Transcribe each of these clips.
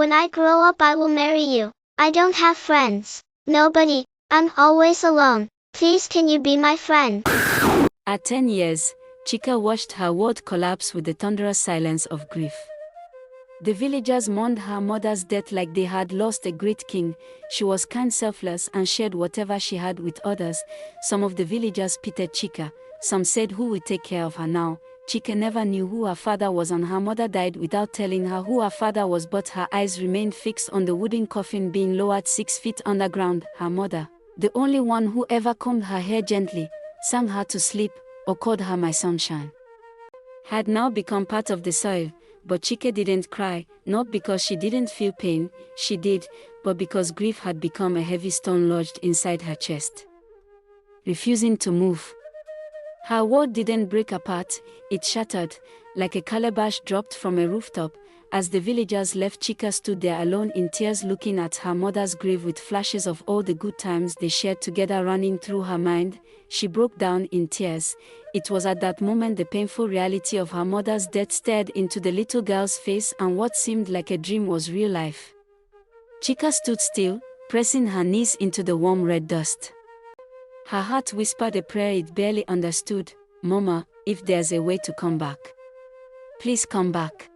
When I grow up I will marry you. I don't have friends. Nobody. I'm always alone. Please can you be my friend? At 10 years, Chika watched her world collapse with the thunderous silence of grief. The villagers mourned her mother's death like they had lost a great king. She was kind, selfless, and shared whatever she had with others. Some of the villagers pitied Chika. Some said, who will take care of her now? Chika never knew who her father was, and her mother died without telling her who her father was, but her eyes remained fixed on the wooden coffin being lowered 6 feet underground. Her mother, the only one who ever combed her hair gently, sang her to sleep, or called her my sunshine, had now become part of the soil. But Chika didn't cry, not because she didn't feel pain, she did, but because grief had become a heavy stone lodged inside her chest, refusing to move. Her world didn't break apart, it shattered, like a calabash dropped from a rooftop. As the villagers left, Chika stood there alone in tears, looking at her mother's grave with flashes of all the good times they shared together running through her mind. She broke down in tears. It was at that moment the painful reality of her mother's death stared into the little girl's face, and what seemed like a dream was real life. Chika stood still, pressing her knees into the warm red dust. Her heart whispered a prayer it barely understood. Mama, if there's a way to come back, please come back.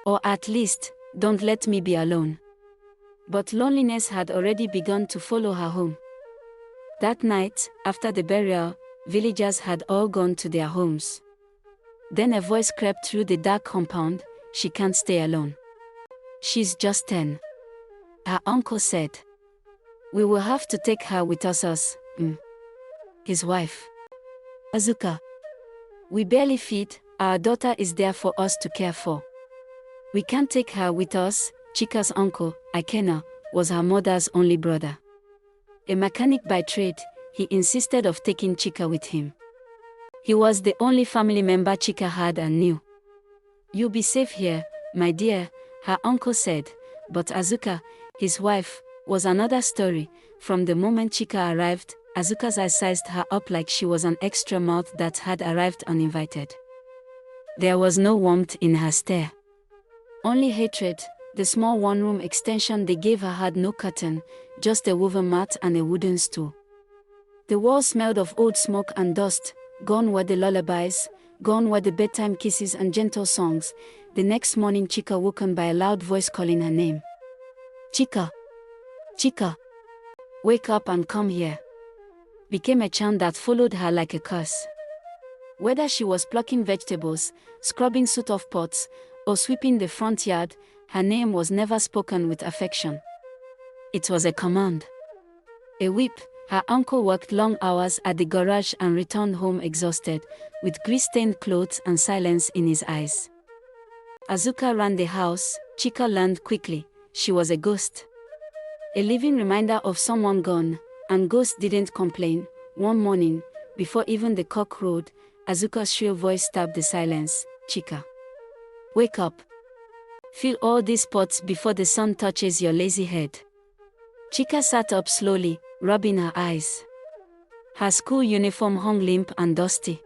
Or at least, don't let me be alone. But loneliness had already begun to follow her home. That night, after the burial, villagers had all gone to their homes. Then a voice crept through the dark compound. She can't stay alone. She's just 10. Her uncle said. We will have to take her with us. His wife. Azuka. We barely feed, our daughter is there for us to care for. We can't take her with us. Chika's uncle, Ikena, was her mother's only brother. A mechanic by trade, he insisted of taking Chika with him. He was the only family member Chika had and knew. You'll be safe here, my dear, her uncle said, but Azuka, his wife, was another story. From the moment Chika arrived, Azuka's eyes sized her up like she was an extra mouth that had arrived uninvited. There was no warmth in her stare. Only hatred. The small one-room extension they gave her had no curtain, just a woven mat and a wooden stool. The walls smelled of old smoke and dust. Gone were the lullabies, gone were the bedtime kisses and gentle songs. The next morning Chika woken by a loud voice calling her name. Chika! Chika! Wake up and come here! Became a chant that followed her like a curse. Whether she was plucking vegetables, scrubbing soot off pots, or sweeping the front yard, her name was never spoken with affection. It was a command. A whip. Her uncle worked long hours at the garage and returned home exhausted, with grease-stained clothes and silence in his eyes. Azuka ran the house. Chika learned quickly, she was a ghost. A living reminder of someone gone, and ghosts didn't complain. One morning, before even the cock crowed, Azuka's shrill voice stabbed the silence. Chika! Wake up! Fill all these pots before the sun touches your lazy head. Chika sat up slowly, rubbing her eyes. Her school uniform hung limp and dusty.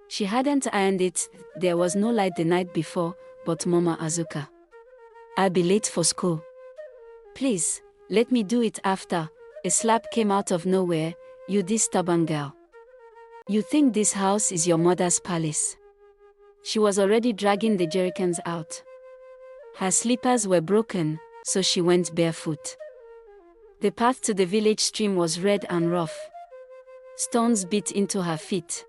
She hadn't ironed it. There was no light the night before, but Mama Azuka. I'll be late for school. Please, let me do it after. A slap came out of nowhere. You this stubborn girl. You think this house is your mother's palace? She was already dragging the jerrycans out. Her slippers were broken, so she went barefoot. The path to the village stream was red and rough. Stones bit into her feet.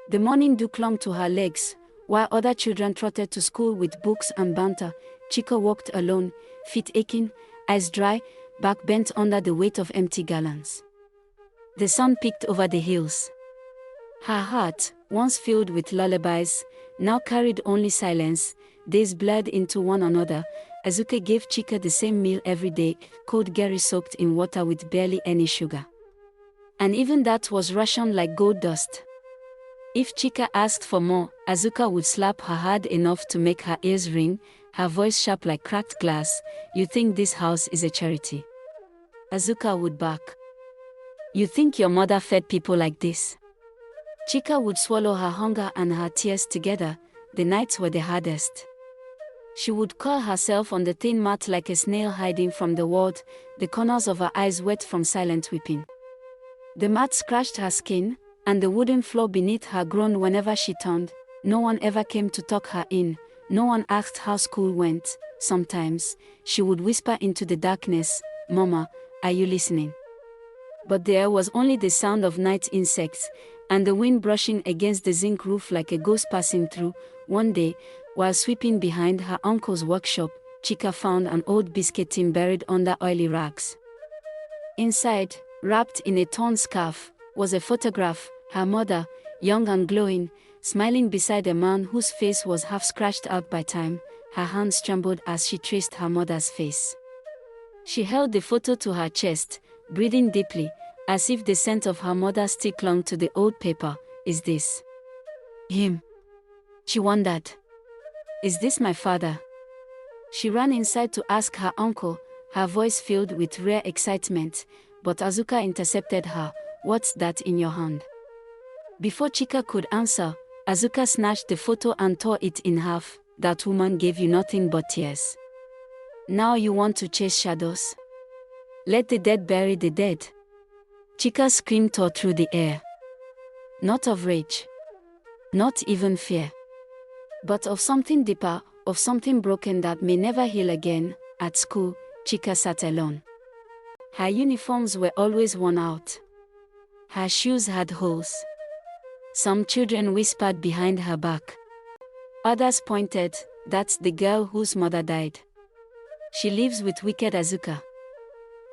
The morning dew clung to her legs, while other children trotted to school with books and banter. Chika walked alone, feet aching, eyes dry, back bent under the weight of empty gallons. The sun peeked over the hills. Her heart, once filled with lullabies, now carried only silence. Days blurred into one another. Azuka gave Chika the same meal every day, cold gari soaked in water with barely any sugar. And even that was rationed like gold dust. If Chika asked for more, Azuka would slap her hard enough to make her ears ring, her voice sharp like cracked glass. You think this house is a charity? Azuka would bark. You think your mother fed people like this? Chika would swallow her hunger and her tears together. The nights were the hardest. She would curl herself on the thin mat like a snail hiding from the world, the corners of her eyes wet from silent weeping. The mat scratched her skin, and the wooden floor beneath her groaned whenever she turned. No one ever came to tuck her in, no one asked how school went. Sometimes, she would whisper into the darkness, "Mama, are you listening?" But there was only the sound of night insects, and the wind brushing against the zinc roof like a ghost passing through. One day, while sweeping behind her uncle's workshop, Chika found an old biscuit tin buried under oily rags. Inside, wrapped in a torn scarf, was a photograph, her mother, young and glowing, smiling beside a man whose face was half scratched out by time. Her hands trembled as she traced her mother's face. She held the photo to her chest, breathing deeply, as if the scent of her mother still clung to the old paper. Is this him? She wondered. Is this my father? She ran inside to ask her uncle, her voice filled with rare excitement, but Azuka intercepted her. What's that in your hand? Before Chika could answer, Azuka snatched the photo and tore it in half. That woman gave you nothing but tears. Now you want to chase shadows? Let the dead bury the dead. Chika's scream tore through the air. Not of rage. Not even fear. But of something deeper, of something broken that may never heal again. At school, Chika sat alone. Her uniforms were always worn out. Her shoes had holes. Some children whispered behind her back. Others pointed, "That's the girl whose mother died. She lives with wicked Azuka."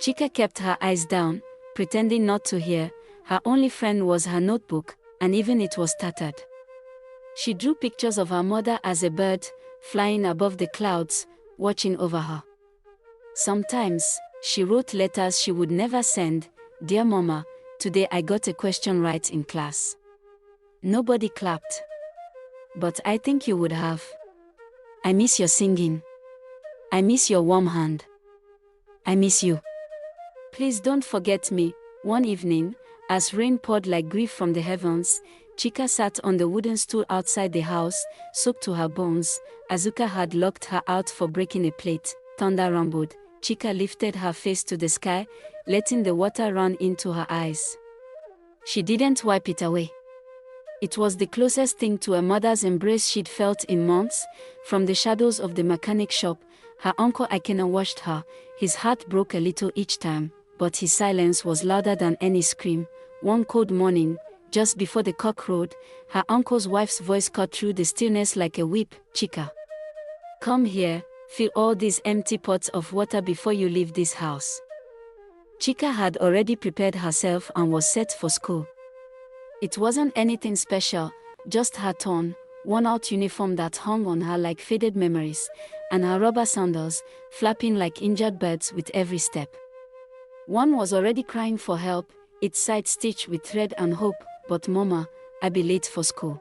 Chika kept her eyes down, pretending not to hear. Her only friend was her notebook, and even it was tattered. She drew pictures of her mother as a bird, flying above the clouds, watching over her. Sometimes, she wrote letters she would never send. "Dear Mama, today I got a question right in class." Nobody clapped. "But I think you would have. I miss your singing. I miss your warm hand. I miss you. Please don't forget me." One evening, as rain poured like grief from the heavens, Chika sat on the wooden stool outside the house, soaked to her bones. Azuka had locked her out for breaking a plate. Thunder rumbled. Chika lifted her face to the sky, letting the water run into her eyes. She didn't wipe it away. It was the closest thing to a mother's embrace she'd felt in months. From the shadows of the mechanic shop, her uncle Akena watched her. His heart broke a little each time, but his silence was louder than any scream. One cold morning, just before the cock crowed, her uncle's wife's voice cut through the stillness like a whip. "Chika, come here, fill all these empty pots of water before you leave this house." Chika had already prepared herself and was set for school. It wasn't anything special, just her torn, worn-out uniform that hung on her like faded memories, and her rubber sandals, flapping like injured birds with every step. One was already crying for help, its side stitched with thread and hope. "But Mama, I'll be late for school.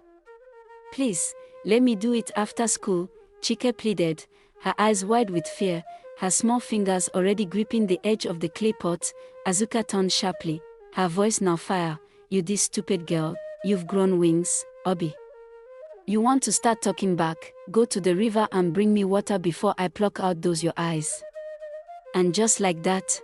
Please, let me do it after school," Chika pleaded, her eyes wide with fear, her small fingers already gripping the edge of the clay pot. Azuka turned sharply, her voice now fire. "You this stupid girl, you've grown wings, Obi. You want to start talking back? Go to the river and bring me water before I pluck out those your eyes." And just like that,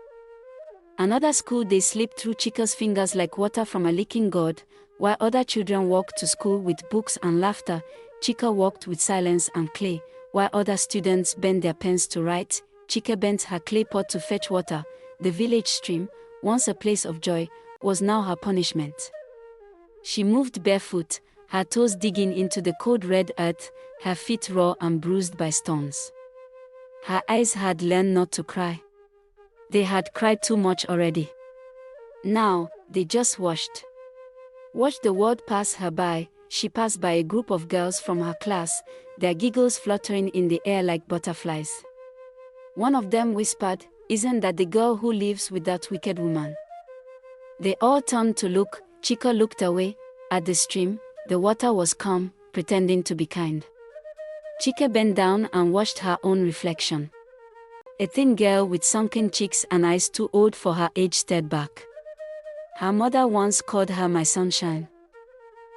another school day slipped through Chika's fingers like water from a leaking gourd. While other children walked to school with books and laughter, Chika walked with silence and clay. While other students bent their pens to write, Chika bent her clay pot to fetch water. The village stream, once a place of joy, was now her punishment. She moved barefoot, her toes digging into the cold red earth, her feet raw and bruised by stones. Her eyes had learned not to cry. They had cried too much already. Now, they just watched. Watched the world pass her by. She passed by a group of girls from her class, their giggles fluttering in the air like butterflies. One of them whispered, "Isn't that the girl who lives with that wicked woman?" They all turned to look. Chika looked away. At the stream, the water was calm, pretending to be kind. Chika bent down and watched her own reflection. A thin girl with sunken cheeks and eyes too old for her age stared back. Her mother once called her "my sunshine."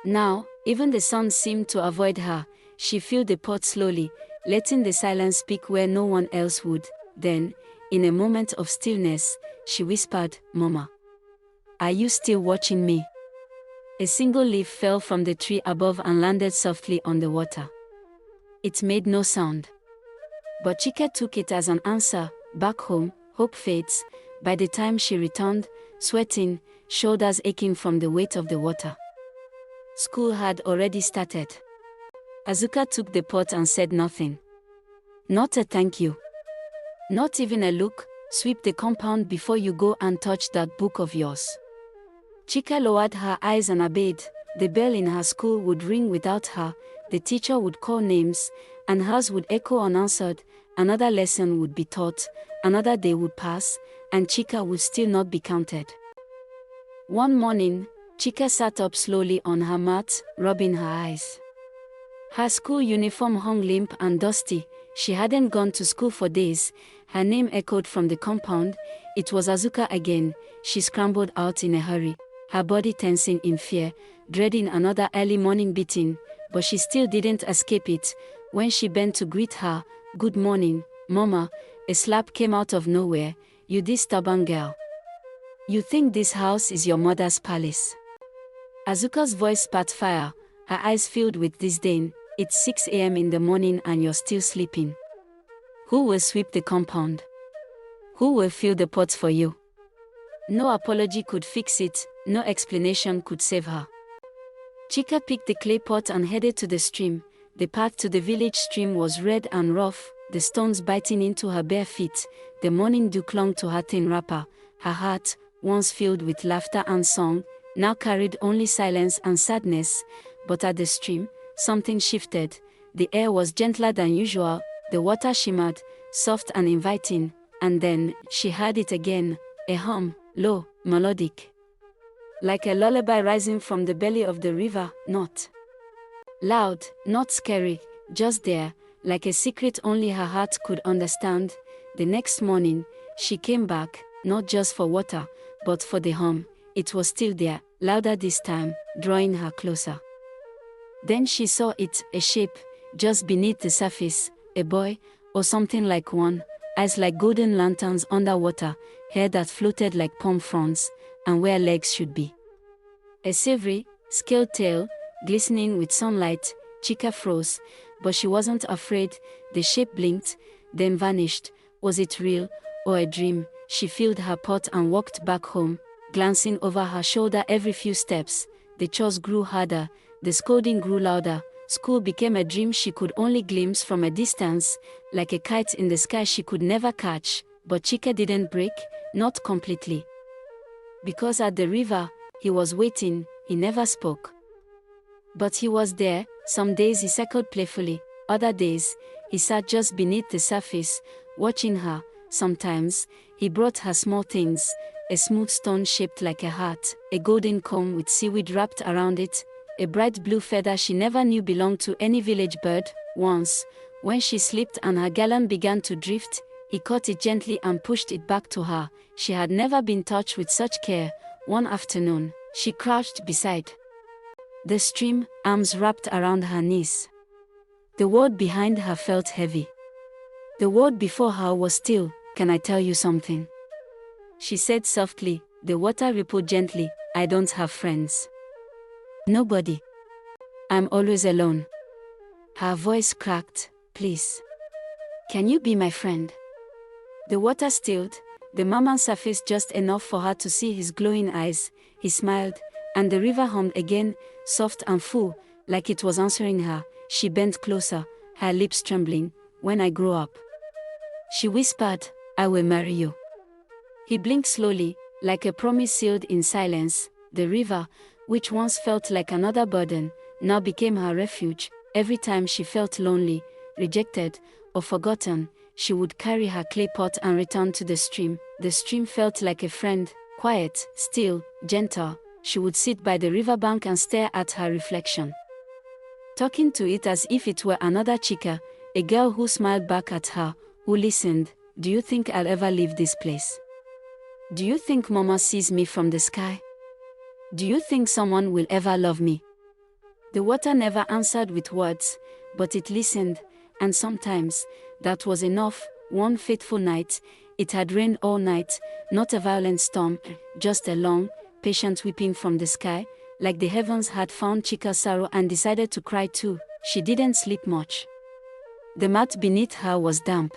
Now, even the sun seemed to avoid her. She filled the pot slowly, letting the silence speak where no one else would. Then, in a moment of stillness, she whispered, "Mama, are you still watching me?" A single leaf fell from the tree above and landed softly on the water. It made no sound. But Chika took it as an answer. Back home, hope fades. By the time she returned, sweating, shoulders aching from the weight of the water. School had already started. Asuka took the pot and said nothing. Not a thank you. Not even a look. Sweep the compound before you go and touch that book of yours. Chika lowered her eyes and obeyed. The bell in her school would ring without her, the teacher would call names, and hers would echo unanswered. Another lesson would be taught, another day would pass, and Chika would still not be counted. One morning, Chika sat up slowly on her mat, rubbing her eyes. Her school uniform hung limp and dusty. She hadn't gone to school for days. Her name echoed from the compound. It was Asuka again. She scrambled out in a hurry, her body tensing in fear, dreading another early morning beating, but she still didn't escape it. When she bent to greet her, "Good morning, Mama," a slap came out of nowhere. "You this stubborn girl. You think this house is your mother's palace?" Asuka's voice spat fire, her eyes filled with disdain. "It's 6 a.m. in the morning and you're still sleeping. Who will sweep the compound? Who will fill the pots for you?" No apology could fix it, no explanation could save her. Chika picked the clay pot and headed to the stream. The path to the village stream was red and rough, the stones biting into her bare feet. The morning dew clung to her thin wrapper. Her heart, once filled with laughter and song, now carried only silence and sadness. But at the stream, something shifted. The air was gentler than usual, the water shimmered, soft and inviting, and then, she heard it again, a hum, low, melodic. Like a lullaby rising from the belly of the river, not loud, not scary, just there, like a secret only her heart could understand. The next morning, she came back, not just for water, but for the hum. It was still there, louder this time, drawing her closer. Then she saw it, a shape, just beneath the surface, a boy, or something like one, eyes like golden lanterns underwater, hair that floated like palm fronds, and where legs should be. A savory, scaled tail, glistening with sunlight. Chika froze, but she wasn't afraid. The shape blinked, then vanished. Was it real, or a dream? She filled her pot and walked back home, glancing over her shoulder every few steps. The chores grew harder, the scolding grew louder. School became a dream she could only glimpse from a distance, like a kite in the sky she could never catch. But Chika didn't break, not completely. Because at the river, he was waiting, he never spoke. But he was there. Some days he circled playfully, other days, he sat just beneath the surface, watching her. Sometimes, he brought her small things, a smooth stone shaped like a heart, a golden comb with seaweed wrapped around it, a bright blue feather she never knew belonged to any village bird. Once, when she slipped and her gown began to drift, he caught it gently and pushed it back to her. She had never been touched with such care. One afternoon, she crouched beside the stream, arms wrapped around her knees. The world behind her felt heavy. The world before her was still. "Can I tell you something?" she said softly. The water rippled gently. "I don't have friends. Nobody. I'm always alone." Her voice cracked. "Please. Can you be my friend?" The water stilled, the Merman surfaced just enough for her to see his glowing eyes. He smiled, and the river hummed again, soft and full, like it was answering her. She bent closer, her lips trembling. "When I grow up," she whispered, "I will marry you." He blinked slowly, like a promise sealed in silence. The river, which once felt like another burden, now became her refuge. Every time she felt lonely, rejected, or forgotten, she would carry her clay pot and return to the stream. The stream felt like a friend, quiet, still, gentle. She would sit by the riverbank and stare at her reflection, talking to it as if it were another Chika, a girl who smiled back at her, who listened. "Do you think I'll ever leave this place? Do you think Mama sees me from the sky? Do you think someone will ever love me?" The water never answered with words, but it listened, and sometimes, that was enough. One fateful night, it had rained all night, not a violent storm, just a long, patient weeping from the sky, like the heavens had found Chika's sorrow and decided to cry too. She didn't sleep much. The mat beneath her was damp.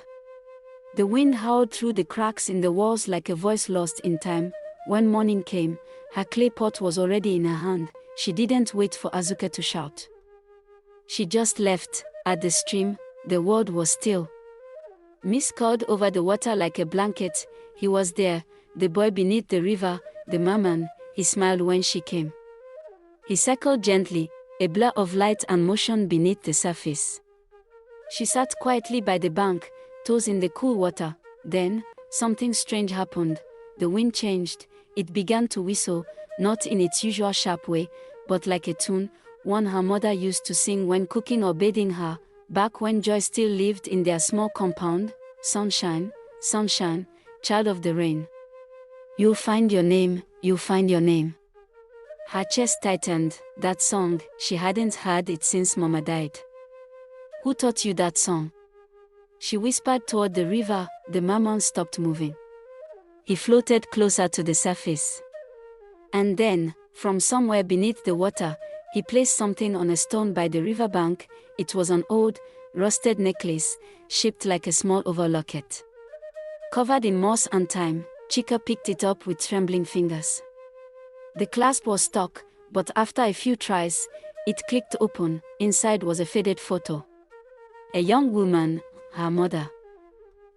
The wind howled through the cracks in the walls like a voice lost in time. When morning came, her clay pot was already in her hand. She didn't wait for Asuka to shout. She just left. At the stream, the world was still. Mist curled over the water like a blanket. He was there, the boy beneath the river, the merman. He smiled when she came. He circled gently, a blur of light and motion beneath the surface. She sat quietly by the bank, toes in the cool water. Then, something strange happened. The wind changed. It began to whistle, not in its usual sharp way, but like a tune, one her mother used to sing when cooking or bathing her, back when Joy still lived in their small compound. Sunshine, sunshine, child of the rain. You'll find your name, you'll find your name. Her chest tightened. That song, she hadn't heard it since Mama died. Who taught you that song? She whispered toward the river. The merman stopped moving. He floated closer to the surface. And then, from somewhere beneath the water, he placed something on a stone by the riverbank. It was an old, rusted necklace, shaped like a small oval locket. Covered in moss and thyme, Chika picked it up with trembling fingers. The clasp was stuck, but after a few tries, it clicked open. Inside was a faded photo. A young woman, her mother.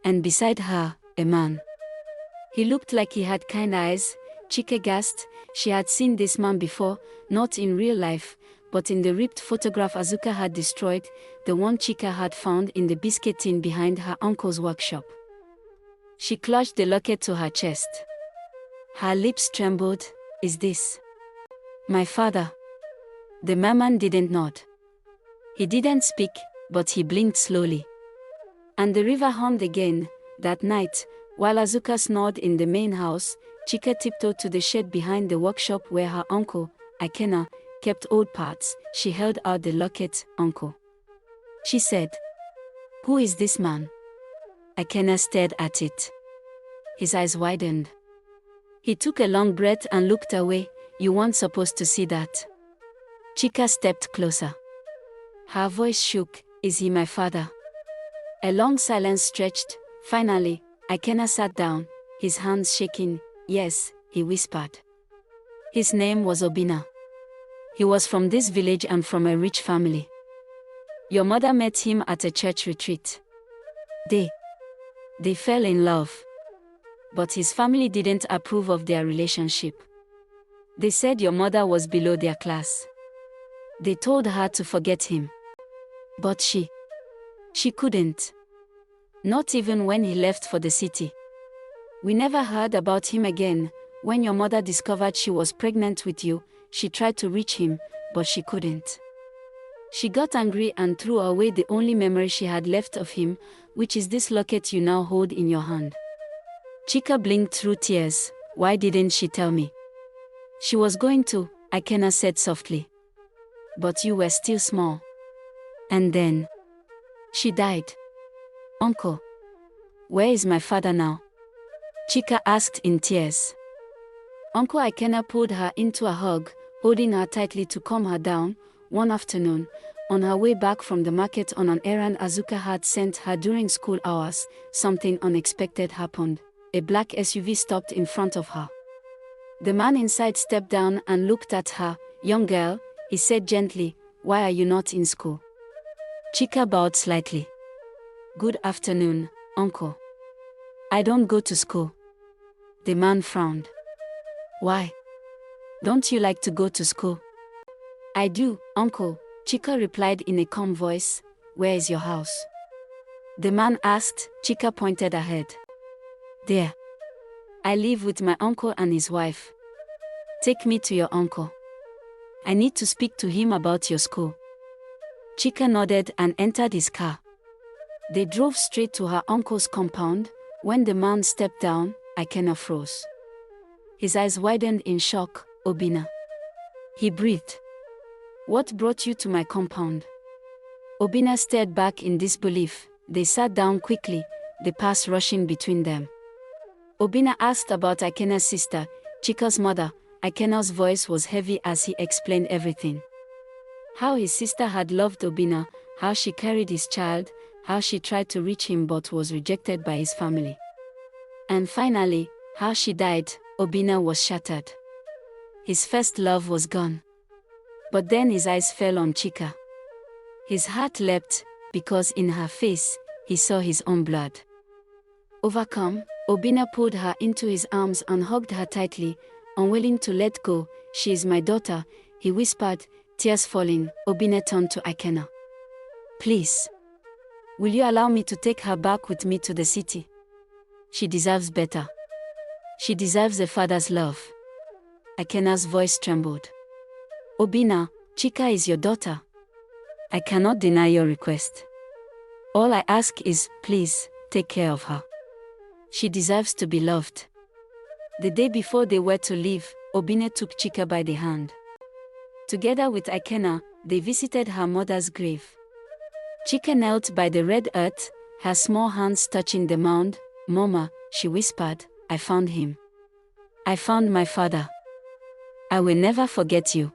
And beside her, a man. He looked like he had kind eyes. Chika gasped. She had seen this man before, not in real life, but in the ripped photograph Asuka had destroyed, the one Chika had found in the biscuit tin behind her uncle's workshop. She clutched the locket to her chest. Her lips trembled. Is this my father? The merman didn't nod. He didn't speak, but he blinked slowly. And the river hummed again. That night, while Asuka snored in the main house, Chika tiptoed to the shed behind the workshop where her uncle, Akena, kept old parts. She held out the locket. Uncle, she said. Who is this man? Akena stared at it. His eyes widened. He took a long breath and looked away. You weren't supposed to see that. Chika stepped closer. Her voice shook. Is he my father? A long silence stretched. Finally, Akena sat down, his hands shaking. Yes, he whispered. His name was Obina. He was from this village and from a rich family. Your mother met him at a church retreat. They fell in love. But his family didn't approve of their relationship. They said your mother was below their class. They told her to forget him. But she couldn't. Not even when he left for the city. We never heard about him again. When your mother discovered she was pregnant with you, she tried to reach him, but she couldn't. She got angry and threw away the only memory she had left of him, which is this locket you now hold in your hand. Chika blinked through tears. Why didn't she tell me? She was going to, Akena said softly. But you were still small. And then she died. Uncle, where is my father now? Chika asked in tears. Uncle Akena pulled her into a hug, holding her tightly to calm her down. One afternoon, on her way back from the market on an errand Asuka had sent her during school hours, something unexpected happened. A black SUV stopped in front of her. The man inside stepped down and looked at her. Young girl, he said gently, why are you not in school? Chika bowed slightly. Good afternoon, uncle. I don't go to school. The man frowned. Why? Don't you like to go to school? I do, uncle, Chika replied in a calm voice. Where is your house? The man asked. Chika pointed ahead. There. I live with my uncle and his wife. Take me to your uncle. I need to speak to him about your school. Chika nodded and entered his car. They drove straight to her uncle's compound. When the man stepped down, Akena froze. His eyes widened in shock. Obina. He breathed. What brought you to my compound? Obina stared back in disbelief. They sat down quickly, the past rushing between them. Obina asked about Ikena's sister, Chika's mother. Ikena's voice was heavy as he explained everything. How his sister had loved Obina, how she carried his child, how she tried to reach him but was rejected by his family. And finally, how she died. Obina was shattered. His first love was gone. But then his eyes fell on Chika. His heart leapt, because in her face, he saw his own blood. Overcome, Obina pulled her into his arms and hugged her tightly, unwilling to let go. "She is my daughter," he whispered, tears falling. Obina turned to Ikena. "Please. Will you allow me to take her back with me to the city? She deserves better. She deserves a father's love." Ikena's voice trembled. "Obina, Chika is your daughter. I cannot deny your request. All I ask is, please, take care of her. She deserves to be loved." The day before they were to leave, Obina took Chika by the hand. Together with Ikena, they visited her mother's grave. Chika knelt by the red earth, her small hands touching the mound. "Mama," she whispered, "I found him. I found my father. I will never forget you."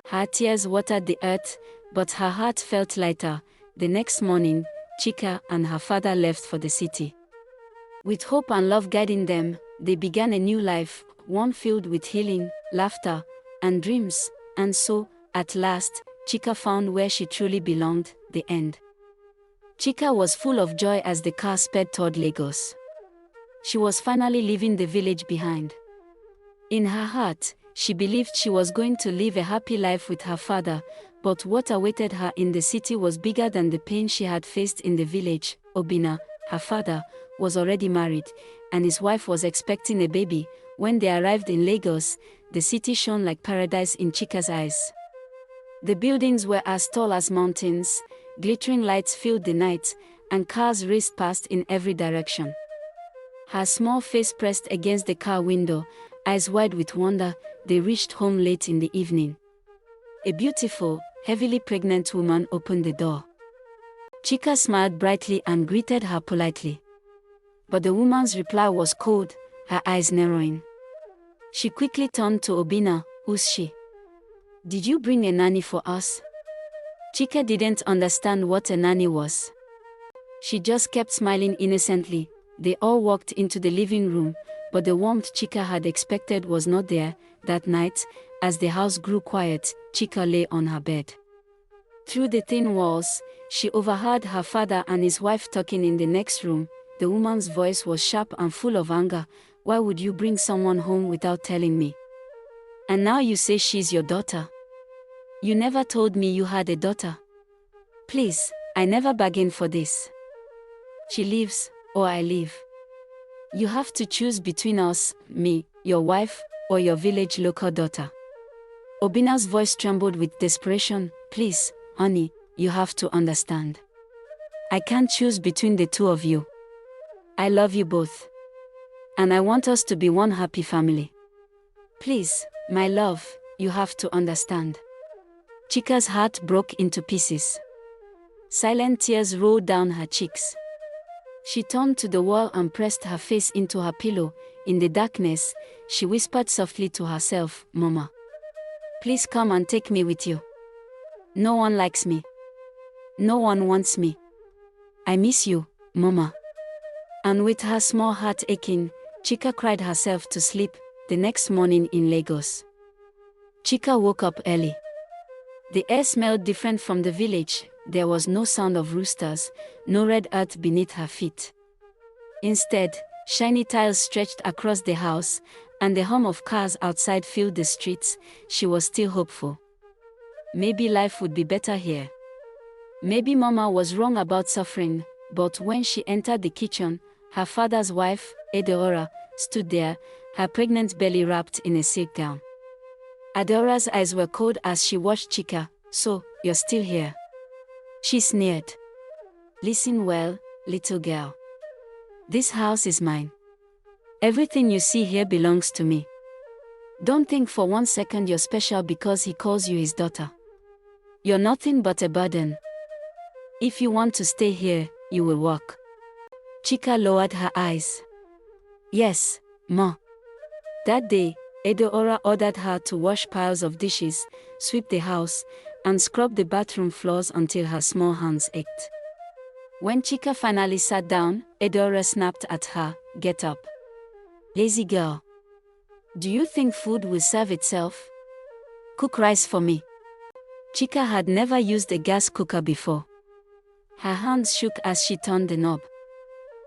Her tears watered the earth, but her heart felt lighter. The next morning, Chika and her father left for the city. With hope and love guiding them, they began a new life, one filled with healing, laughter, and dreams. And so, at last, Chika found where she truly belonged. The end. Chika was full of joy as the car sped toward Lagos. She was finally leaving the village behind. In her heart, she believed she was going to live a happy life with her father, but what awaited her in the city was bigger than the pain she had faced in the village. Obina, her father, was already married, and his wife was expecting a baby. When they arrived in Lagos, the city shone like paradise in Chika's eyes. The buildings were as tall as mountains, glittering lights filled the night, and cars raced past in every direction. Her small face pressed against the car window, eyes wide with wonder. They reached home late in the evening. A beautiful, heavily pregnant woman opened the door. Chika smiled brightly and greeted her politely. But the woman's reply was cold, her eyes narrowing. She quickly turned to Obina. "Who's she? Did you bring a nanny for us?" Chika didn't understand what a nanny was. She just kept smiling innocently. They all walked into the living room, but the warmth Chika had expected was not there. That night, as the house grew quiet, Chika lay on her bed. Through the thin walls, she overheard her father and his wife talking in the next room. The woman's voice was sharp and full of anger. "Why would you bring someone home without telling me? And now you say she's your daughter? You never told me you had a daughter. Please, I never bargained for this. She leaves, or I leave. You have to choose between us, me, your wife, or your village local daughter." Obina's voice trembled with desperation. "Please, honey, you have to understand. I can't choose between the two of you. I love you both. And I want us to be one happy family. Please, my love, you have to understand." Chika's heart broke into pieces. Silent tears rolled down her cheeks. She turned to the wall and pressed her face into her pillow. In the darkness, she whispered softly to herself, "Mama, please come and take me with you. No one likes me. No one wants me. I miss you, Mama." And with her small heart aching, Chika cried herself to sleep. The next morning in Lagos, Chika woke up early. The air smelled different from the village. There was no sound of roosters, no red earth beneath her feet. Instead, shiny tiles stretched across the house, and the hum of cars outside filled the streets. She was still hopeful. Maybe life would be better here. Maybe Mama was wrong about suffering. But when she entered the kitchen, her father's wife, Adeora, stood there, her pregnant belly wrapped in a silk gown. Adeora's eyes were cold as she watched Chika. "So, you're still here?" She sneered. "Listen well, little girl. This house is mine. Everything you see here belongs to me. Don't think for one second you're special because he calls you his daughter. You're nothing but a burden. If you want to stay here, you will walk. Chika lowered her eyes. Yes, Ma. That day, Edeora ordered her to wash piles of dishes, sweep the house, and scrub the bathroom floors until her small hands ached. When Chika finally sat down, Edeora snapped at her, "Get up. Lazy girl. Do you think food will serve itself? Cook rice for me." Chika had never used a gas cooker before. Her hands shook as she turned the knob.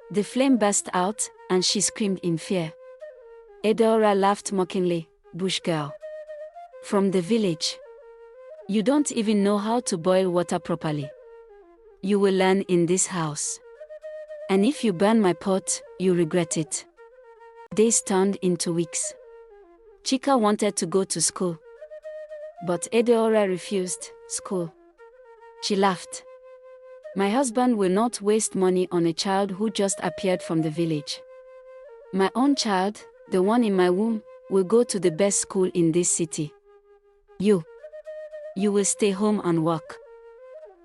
The flame burst out, and she screamed in fear. Edeora laughed mockingly. "Bush girl. From the village. You don't even know how to boil water properly. You will learn in this house. And if you burn my pot, you regret it." Days turned into weeks. Chika wanted to go to school. But Edeora refused. "School?" She laughed. "My husband will not waste money on a child who just appeared from the village. My own child, the one in my womb, will go to the best school in this city. You will stay home and work."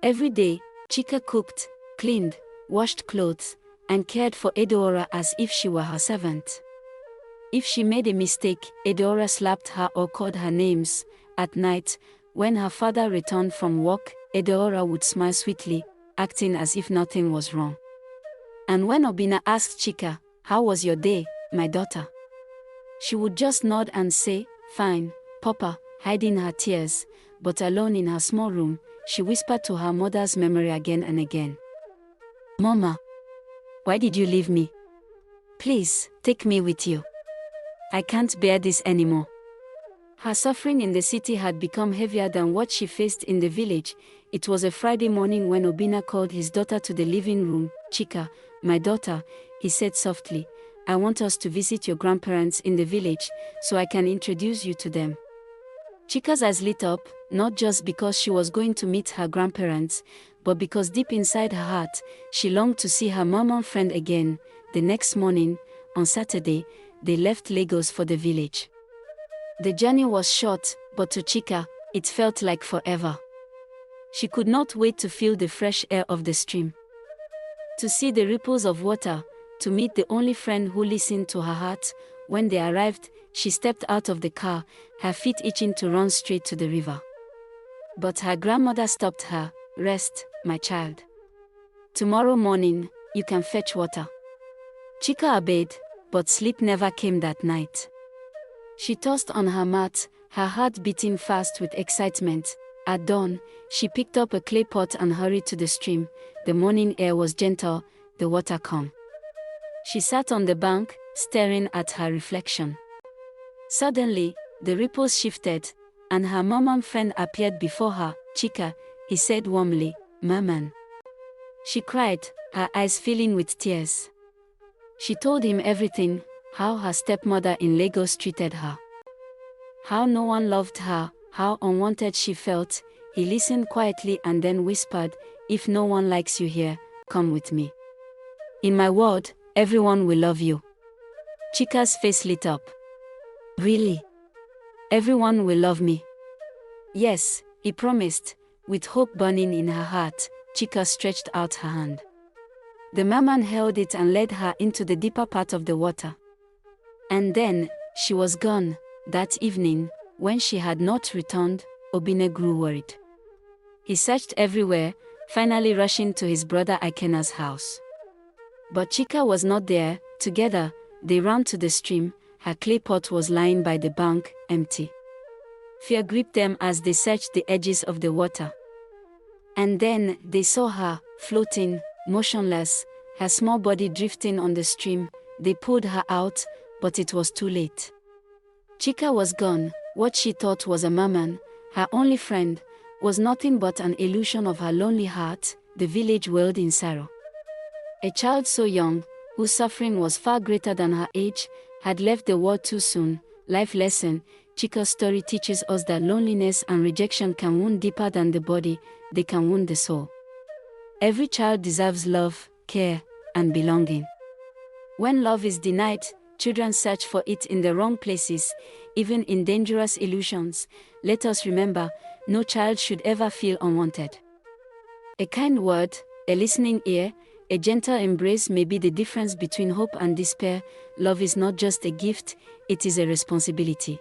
Every day, Chika cooked, cleaned, washed clothes, and cared for Edeora as if she were her servant. If she made a mistake, Edeora slapped her or called her names. At night, when her father returned from work, Edeora would smile sweetly, acting as if nothing was wrong. And when Obina asked Chika, "How was your day, my daughter?" she would just nod and say, "Fine, Papa," hiding her tears, but alone in her small room, she whispered to her mother's memory again and again. "Mama, why did you leave me? Please, take me with you. I can't bear this anymore." Her suffering in the city had become heavier than what she faced in the village. It was a Friday morning when Obina called his daughter to the living room. "Chika, my daughter," he said softly, "I want us to visit your grandparents in the village, so I can introduce you to them." Chika's eyes lit up, not just because she was going to meet her grandparents, but because deep inside her heart, she longed to see her Merman friend again. The next morning, on Saturday, they left Lagos for the village. The journey was short, but to Chika, it felt like forever. She could not wait to feel the fresh air of the stream, to see the ripples of water, to meet the only friend who listened to her heart. When they arrived, she stepped out of the car, her feet itching to run straight to the river. But her grandmother stopped her. "Rest, my child. Tomorrow morning, you can fetch water." Chika obeyed, but sleep never came that night. She tossed on her mat, her heart beating fast with excitement. At dawn, she picked up a clay pot and hurried to the stream. The morning air was gentle, the water calm. She sat on the bank, staring at her reflection. Suddenly, the ripples shifted, and her Merman friend appeared before her. "Chika," he said warmly, "Merman." She cried, her eyes filling with tears. She told him everything, how her stepmother in Lagos treated her, how no one loved her, how unwanted she felt. He listened quietly and then whispered, "If no one likes you here, come with me. In my world, everyone will love you." Chika's face lit up. "Really? Everyone will love me?" "Yes," he promised, with hope burning in her heart. Chika stretched out her hand. The merman held it and led her into the deeper part of the water. And then, she was gone. That evening, when she had not returned, Obine grew worried. He searched everywhere, finally rushing to his brother Ikena's house. But Chika was not there. Together, they ran to the stream. Her clay pot was lying by the bank, empty. Fear gripped them as they searched the edges of the water. And then, they saw her, floating, motionless, her small body drifting on the stream. They pulled her out, but it was too late. Chika was gone. What she thought was a merman, her only friend, was nothing but an illusion of her lonely heart. The village wailed in sorrow. A child so young, whose suffering was far greater than her age, had left the world too soon. Life lesson: Chika's story teaches us that loneliness and rejection can wound deeper than the body, they can wound the soul. Every child deserves love, care, and belonging. When love is denied, children search for it in the wrong places, even in dangerous illusions. Let us remember, no child should ever feel unwanted. A kind word, a listening ear, a gentle embrace may be the difference between hope and despair. Love is not just a gift, it is a responsibility.